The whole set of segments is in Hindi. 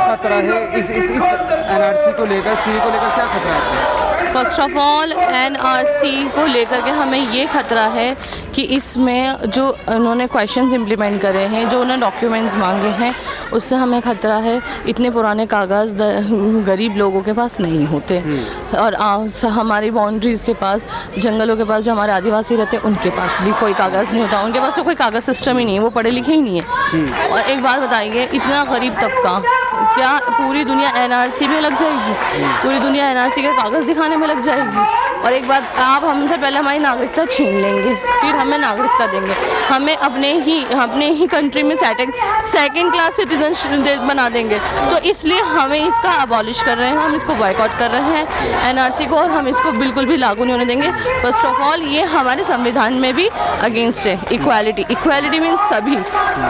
खतरा है इस एनआरसी को लेकर, सीए को लेकर क्या खतरा है? फर्स्ट ऑफ ऑल एनआरसी को लेकर के हमें ये खतरा है कि इसमें जो उन्होंने क्वेश्चंस इम्प्लीमेंट करे हैं, जो उन्होंने डॉक्यूमेंट्स मांगे हैं, उससे हमें खतरा है। इतने पुराने कागज़ गरीब लोगों के पास नहीं होते और हमारी बाउंड्रीज़ के पास, जंगलों के पास जो हमारे आदिवासी रहते हैं उनके पास भी कोई कागज़ नहीं होता। उनके पास तो कोई कागज़ सिस्टम ही नहीं है, वो पढ़े लिखे ही नहीं है। और एक बात बताइए, इतना गरीब तबका क्या पूरी दुनिया एनआरसी में लग जाएगी? पूरी दुनिया एनआरसी के कागज़ दिखाने में लग जाएगी? और एक बात, आप हमसे पहले हमारी नागरिकता छीन लेंगे, फिर हमें नागरिकता देंगे, हमें अपने ही कंट्री में सेकंड क्लास सिटीजन बना देंगे। तो इसलिए हमें इसका अबॉलिश कर रहे हैं, हम इसको बॉयकॉट कर रहे हैं एनआरसी को, और हम इसको बिल्कुल भी लागू नहीं होने देंगे। फर्स्ट ऑफ ऑल ये हमारे संविधान में भी अगेंस्ट है। इक्वालिटी मीन्स सभी,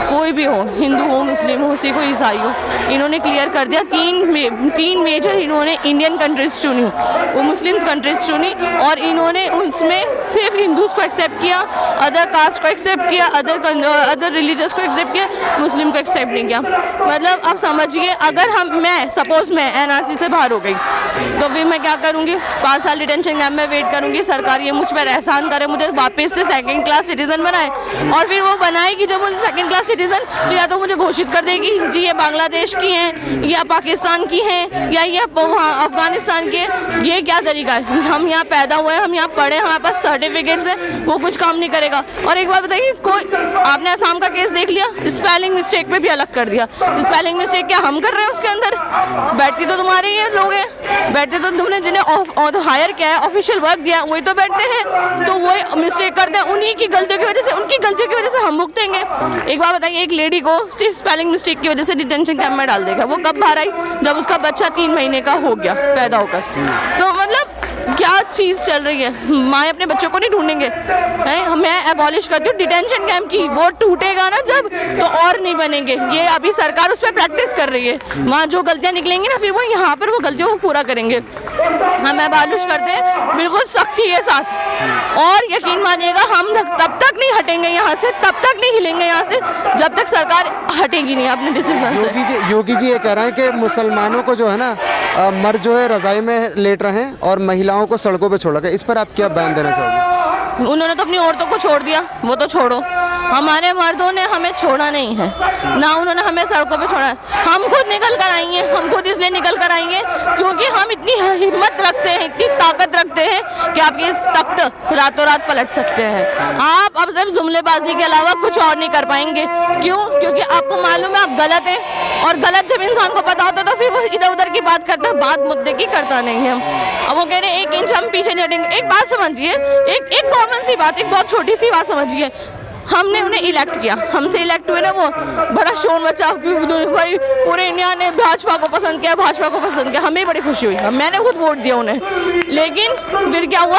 कोई भी हो, हिंदू हो, मुस्लिम हो, सिख हो, ईसाई हो। इन्होंने क्लियर कर दिया, तीन मेजर इन्होंने इंडियन कंट्रीज चुनी, वो मुस्लिम्स कंट्रीज चुनी, और इन्होंने उसमें सिर्फ हिंदूज को एक्सेप्ट किया, अदर कास्ट को एक्सेप्ट किया, अदर रिलीजियस को एक्सेप्ट किया, मुस्लिम को एक्सेप्ट नहीं किया। मतलब आप समझिए, अगर सपोज मैं एनआरसी से बाहर हो गई तो फिर मैं क्या करूँगी? 5 साल डिटेंशन कैंप में वेट करूँगी, सरकार ये मुझ पर एहसान करे, मुझे वापस से सेकंड क्लास सिटीजन बनाए। और फिर वो बनाएगी जब मुझे सेकंड क्लास सिटीजन, तो या तो मुझे घोषित कर देगी जी ये बांग्लादेश की हैं, या पाकिस्तान की हैं, या ये अफगानिस्तान के। ये क्या तरीका है? हम यहाँ पैदा हुए हैं, हम यहाँ पढ़े, हमारे पास सर्टिफिकेट्स हैं, वो कुछ काम नहीं करेगा। और एक बात बताइए, आपने असम का केस देख लिया, स्पेलिंग मिस्टेक पे भी अलग कर दिया। स्पेलिंग मिस्टेक क्या हम कर रहे हैं उसके अंदर? बैठती तो तुम्हारे ये लोग हैं, बैठते तो तुमने जिन्हें हायर किया है, ऑफिशियल वर्क दिया, वही तो बैठते हैं, तो वही मिस्टेक करते हैं। उन्हीं की गलतियों की वजह से, उनकी गलतियों की वजह से हम भुगतेंगे। एक बात बताइए, एक लेडी को सिर्फ स्पेलिंग मिस्टेक की वजह से डिटेंशन कैंप में डाल देगा, वो कब बाहर आई? जब उसका बच्चा 3 महीने का हो गया पैदा होकर। तो मतलब क्या चीज़ चल रही है? माँ अपने बच्चों को नहीं ढूंढेंगे हैं? मैं एबॉलिश करती हूँ डिटेंशन कैंप की, वो टूटेगा ना जब, तो और नहीं बनेंगे। ये अभी सरकार उस पर प्रैक्टिस कर रही है, वहाँ जो गलतियाँ निकलेंगी ना, फिर वो यहाँ पर वो गलतियों को पूरा करेंगे। हम एबॉलिश करते हैं बिल्कुल सख्ती के साथ, और यकीन मानिएगा हम तब तक नहीं हटेंगे यहाँ से, तब तक नहीं हिलेंगे यहाँ से, जब तक सरकार हटेगी नहीं अपने डिसीजन से। योगी जी ये कह रहे हैं कि मुसलमानों को जो है ना, मर्द जो है रज़ाई में लेट रहे हैं और महिलाओं को सड़कों पे छोड़ा गया। इस पर आप क्या बयान देना चाहोगे? उन्होंने तो अपनी औरतों को छोड़ दिया, वो तो छोड़ो, हमारे मर्दों ने हमें छोड़ा नहीं है ना, उन्होंने हमें सड़कों पे छोड़ा है। हम खुद निकल कर आएंगे, हम खुद इसलिए निकल कर आएंगे क्योंकि हम इतनी हिम्मत रखते हैं, इतनी ताकत रखते हैं कि आपकी इस तख्त रातों रात पलट सकते हैं। आप अब सिर्फ जुमलेबाजी के अलावा कुछ और नहीं कर पाएंगे। क्यों? क्योंकि आपको मालूम है आप गलत हैं, और गलत जब इंसान को पता होता है तो फिर वो इधर उधर की बात करता है, बात मुद्दे की करता नहीं है। अब वो कह रहे हैं 1 इंच हम पीछे नहीं हटेंगे। एक बात समझिए, एक कॉमन सी बात, एक बहुत छोटी सी बात समझिए, हमने उन्हें इलेक्ट किया, हमसे इलेक्ट हुए ना, वो बड़ा शोर मचा, भाई पूरे इंडिया ने भाजपा को पसंद किया, भाजपा को पसंद किया, हमें बड़ी खुशी हुई, मैंने खुद वोट दिया उन्हें। लेकिन फिर क्या हुआ?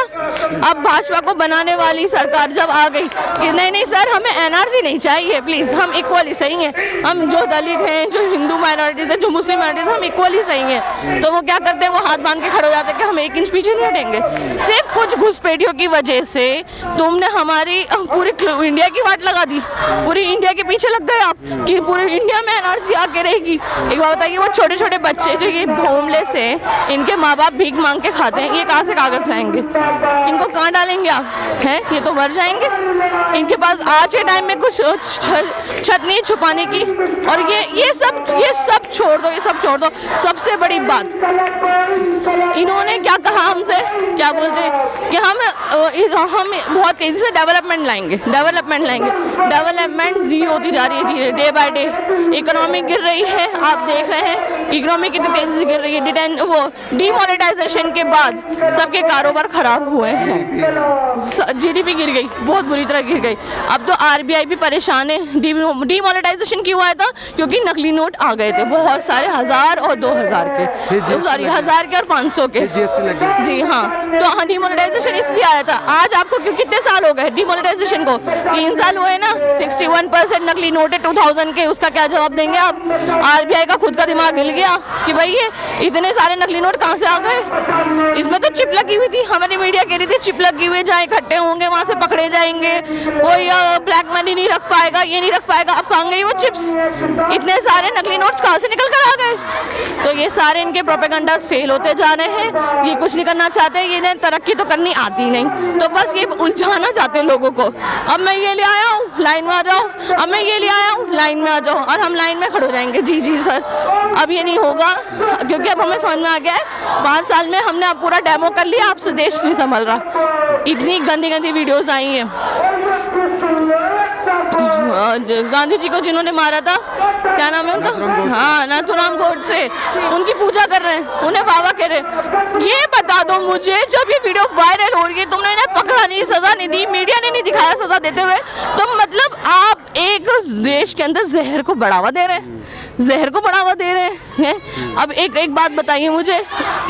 अब भाजपा को बनाने वाली सरकार जब आ गई कि नहीं सर हमें एनआरसी नहीं चाहिए, प्लीज़ हम इक्वली सही हैं, हम जो दलित हैं, जो हिंदू माइनॉरिटीज़ हैं, जो मुस्लिम माइनॉरिटीज़, हम इक्वली सही हैं। तो वो क्या करते हैं? वो हाथ बांध के खड़े हो जाते हैं कि हम 1 इंच पीछे नहीं हटेंगे। सिर्फ कुछ घुसपैठियों की वजह से तुमने हमारी पूरी इंडिया की वाट लगा दी, पूरी इंडिया के पीछे लग गए आप कि पूरी इंडिया में एनआरसी आके रहेगी। एक बात बताइए, वो छोटे छोटे बच्चे जो ये होमलेस हैं, इनके माँ बाप भीख मांग के खाते हैं, ये कहाँ से कागज लाएंगे? इनको कहाँ डालेंगे आप? हैं, ये तो मर जाएंगे। इनके पास आज के टाइम में कुछ छत नहीं छुपाने की। और ये सब छोड़ दो, ये सब छोड़ दो। सबसे बड़ी बात, इन्होंने क्या कहा हमसे, क्या बोलते कि हम बहुत तेजी से डेवलपमेंट लाएंगे। डेवलपमेंट जीरो होती जा रही है डे बाय डे। इकोनॉमी गिर रही है, आप देख रहे हैं इकोनॉमी कितनी तेजी से गिर रही है। वो डीमोनेटाइजेशन के बाद सबके कारोबार खराब हुए हैं, जीडीपी गिर गई, बहुत बुरी तरह गिर गई। अब तो आरबीआई भी परेशान है। डीमोनेटाइजेशन क्यों हुआ था? क्योंकि नकली नोट आ गए थे बहुत सारे, 1000 और 2000 के, सॉरी 1000 के और 500 के, जीएसटी लगी। जी हाँ, तो डिमोनेटाइजेशन इसलिए आया था। आज आपको कितने साल हो गए डिमोनेटाइजेशन को? 3 साल हुए ना। 61% नकली नोट है 2000 के, उसका क्या जवाब देंगे आप? RBI का खुद का दिमाग हिल गया कि भाई ये इतने सारे नकली नोट कहाँ से आ गए? इसमें तो चिप लगी हुई थी, हमारी मीडिया कह रही थी चिप लगी हुई, जहाँ इकट्ठे होंगे वहां से पकड़े जाएंगे, कोई ब्लैक मनी नहीं रख पाएगा, ये नहीं रख पाएगा। अब कहाँ गई वो चिप्स? इतने सारे नकली नोट्स कहाँ से निकल कर आ गए? तो ये सारे इनके प्रोपेगेंडास फेल होते जा रहे हैं। ये कुछ नहीं करना चाहते, ये तरक्की तो करनी आती नहीं, तो बस ये उलझाना चाहते हैं लोगों को। अब मैं ये ले आया हूँ, लाइन में आ जाओ, अब मैं ये ले आया हूँ, लाइन में आ जाओ, और हम लाइन में खड़े हो जाएंगे। जी जी सर, अब ये नहीं होगा, क्योंकि अब हमें समझ में आ गया है 5 साल में हमने अब पूरा डेमो कर लिया, आपसे देश नहीं संभल रहा। इतनी गंदी गंदी वीडियोस आई हैं। गांधी जी को जिन्होंने मारा था, क्या नाम है उनका? हाँ, नाथूराम गोडसे, उनकी पूजा कर रहे हैं, उन्हें बाबा कह रहे हैं। ये बता दो मुझे, जब ये वीडियो वायरल हो रही है, तुमने इन्हें पकड़ा नहीं, सजा नहीं दी, मीडिया ने नहीं दिखाया सजा देते हुए, तो मतलब आप एक देश के अंदर जहर को बढ़ावा दे रहे हैं, जहर को बढ़ावा दे रहे हैं। अब एक बात बताइए मुझे,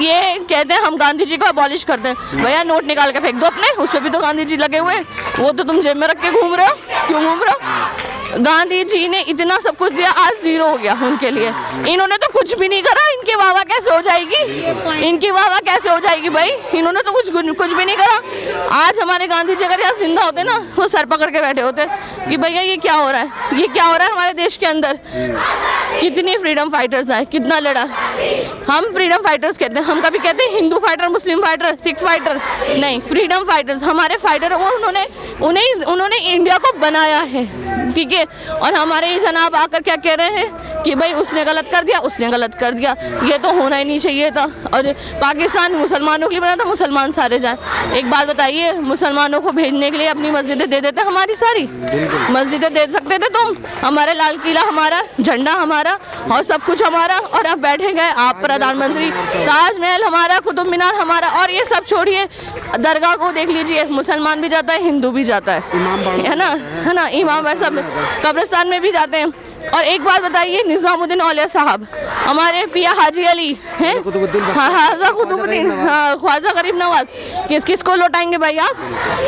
ये कहते हैं हम गांधी जी को अबॉलिश करते हैं, भैया नोट निकाल के फेंक दो अपने, उस पर भी तो गांधी जी लगे हुए हैं, वो तो तुम जेब में रख के घूम रहे हो, क्यों घूम रहे हो? गांधी जी ने इतना सब कुछ दिया, आज 0 हो गया उनके लिए। इन्होंने तो कुछ भी नहीं करा, इनकी वाह कैसे हो जाएगी? इनकी वाह कैसे हो जाएगी भाई? इन्होंने तो कुछ भी नहीं करा। आज हमारे गांधी जी अगर यहाँ जिंदा होते ना, वो सर पकड़ के बैठे होते कि भैया ये क्या हो रहा है, ये क्या हो रहा है हमारे देश के अंदर? कितनी फ्रीडम फाइटर्स आए, कितना लड़ा। हम फ्रीडम फाइटर्स कहते हैं, हम कभी कहते हैं हिंदू फाइटर, मुस्लिम फाइटर, सिख फाइटर, नहीं, फ्रीडम फाइटर्स हमारे फाइटर। वो उन्होंने इंडिया को बनाया है, ठीक है। और हमारे ही जनाब आकर क्या कह रहे हैं कि भाई उसने गलत कर दिया, उसने गलत कर दिया, ये तो होना ही नहीं चाहिए था। और पाकिस्तान मुसलमानों के लिए बना था, मुसलमान सारे जाए। एक बात बताइए, मुसलमानों को भेजने के लिए अपनी मस्जिदें दे देते, हमारी सारी मस्जिदें दे सकते थे तुम। हमारे लाल किला हमारा, झंडा हमारा, और सब कुछ हमारा, और अब बैठे गए आप प्रधानमंत्री। ताजमहल हमारा, कुतुब मीनार हमारा, और ये सब छोड़िए, दरगाह को देख लीजिए, मुसलमान भी जाता है, हिंदू भी जाता है ना, इमाम सब कब्रिस्तान में भी जाते हैं। और एक बात बताइए, निजामुद्दीन औलिया साहब, हमारे पिया हाजी अली हैं, ख्वाजा कुतुबुद्दीन, ख्वाजा गरीब नवाज, किस को लौटाएंगे भाई आप?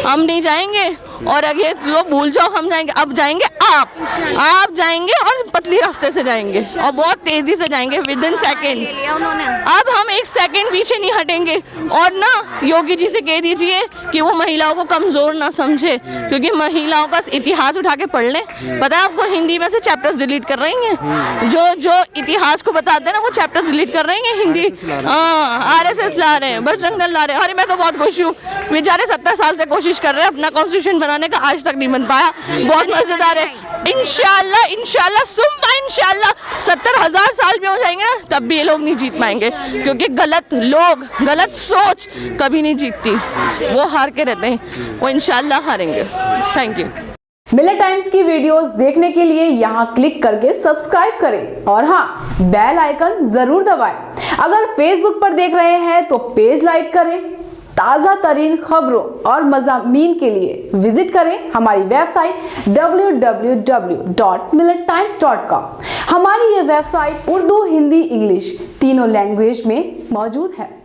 हम नहीं जाएंगे। और ये जो भूल जाओ हम जाएंगे, अब जाएंगे आप जाएंगे, और पतली रास्ते से जाएंगे, और बहुत तेजी से जाएंगे, विदिन सेकेंड्स। अब हम 1 सेकेंड पीछे नहीं हटेंगे। और ना योगी जी से कह दीजिए कि वो महिलाओं को कमजोर ना समझे, क्योंकि महिलाओं का इतिहास उठा के पढ़ लें। पता है आपको, हिंदी में से चैप्टर्स डिलीट कर रही हैं, जो इतिहास को बताते हैं ना, वो चैप्टर्स डिलीट कर रही हैं हिंदी। RSS ला रहे हैं, बजरंग दल ला रहे हैं। अरे मैं तो बहुत खुश हूँ, बेचारे 70 साल से कोशिश कर रहे हैं अपना कॉन्स्टिट्यूशन बनाने का, आज तक नहीं बन पाया, बहुत मजेदार है। इंशाल्लाह 70,000 साल में हो जाएंगे ना, तब भी ये लोग नहीं जीत पाएंगे, क्योंकि गलत लोग, गलत सोच कभी नहीं जीतती, वो हार के रहते हैं, वो इंशाल्लाह हारेंगे। Thank you. मिलत टाइम्स की वीडियोस देखने के लिए यहाँ क्लिक करके सब्सक्राइब करें, और हाँ, बेल आइकन जरूर दबाएं। अगर फेसबुक पर देख रहे हैं तो पेज लाइक करें। ताज़ा तरीन खबरों और मज़ामीन के लिए विजिट करें हमारी वेबसाइट www.millettimes.com। हमारी ये वेबसाइट उर्दू, हिंदी, इंग्लिश तीनों लैंग्वेज में मौजूद है।